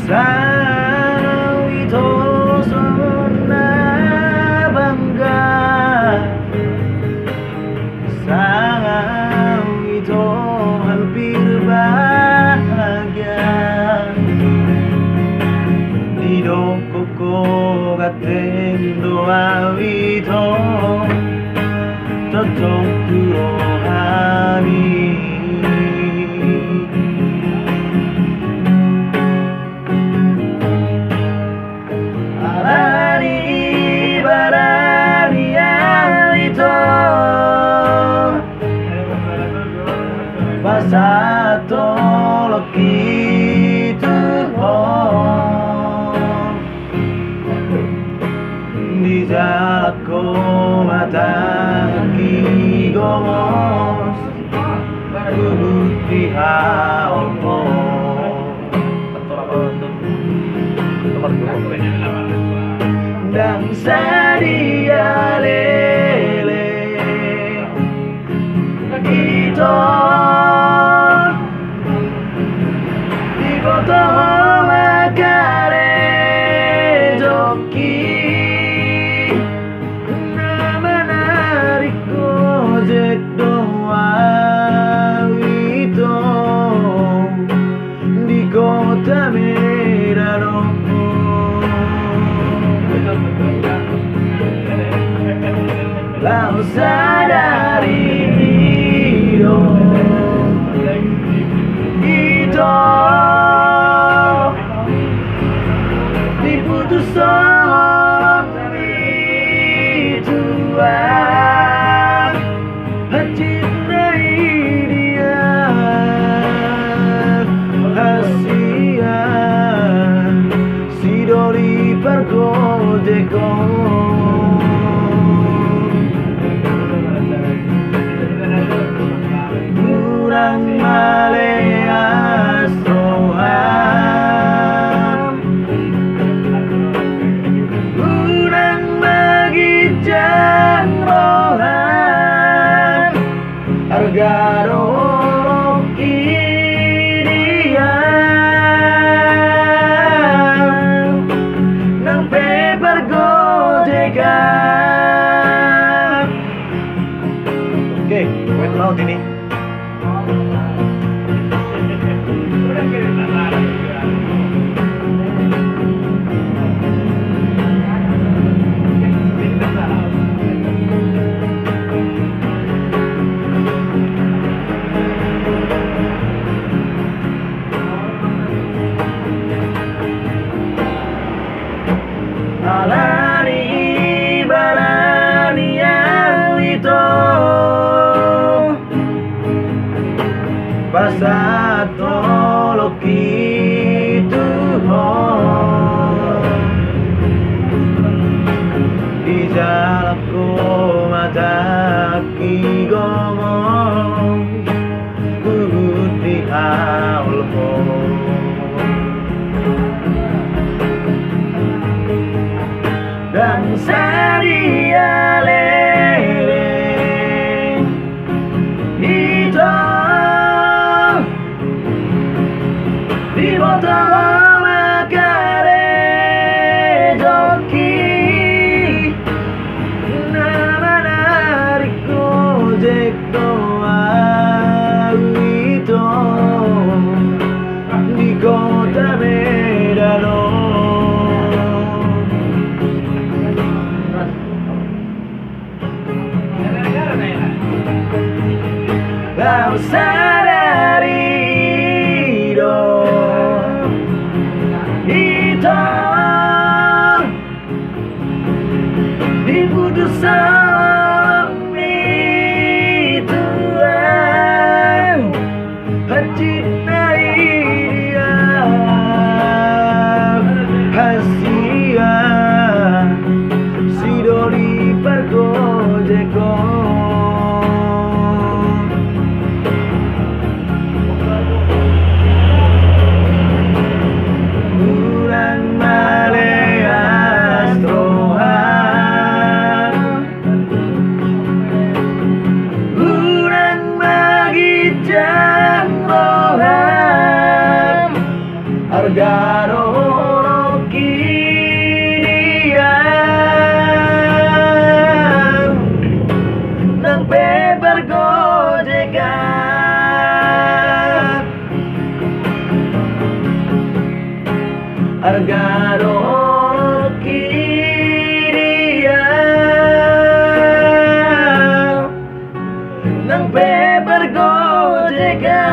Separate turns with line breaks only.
Sawitoso na bangga, sawito hampir bahagia. Di dokoko gatendo awito totok rohani. Pasato lokitu di jalako mata kaki gomos di haopo dan sadia lele ito makare joki na menarik gojek doa itu di kota Medan. Lau sadari itu diputus itu mencintai dia, kasihan si dori pergojeko kurang maleas rohan kurang magijang rohan harga roki dia nang paper gojekan. Oke, wait mau ini. Alani barani itu pasato lokitu di jalako mata ki gomong di haulko dan sadia lele itu di botol makare joki na menarik gojek doa itu di kota Medan. Lau sadari itu diputus itu mencintai dia, kasihan si dori pergojeko harga harga roti dia nang paper gojekan.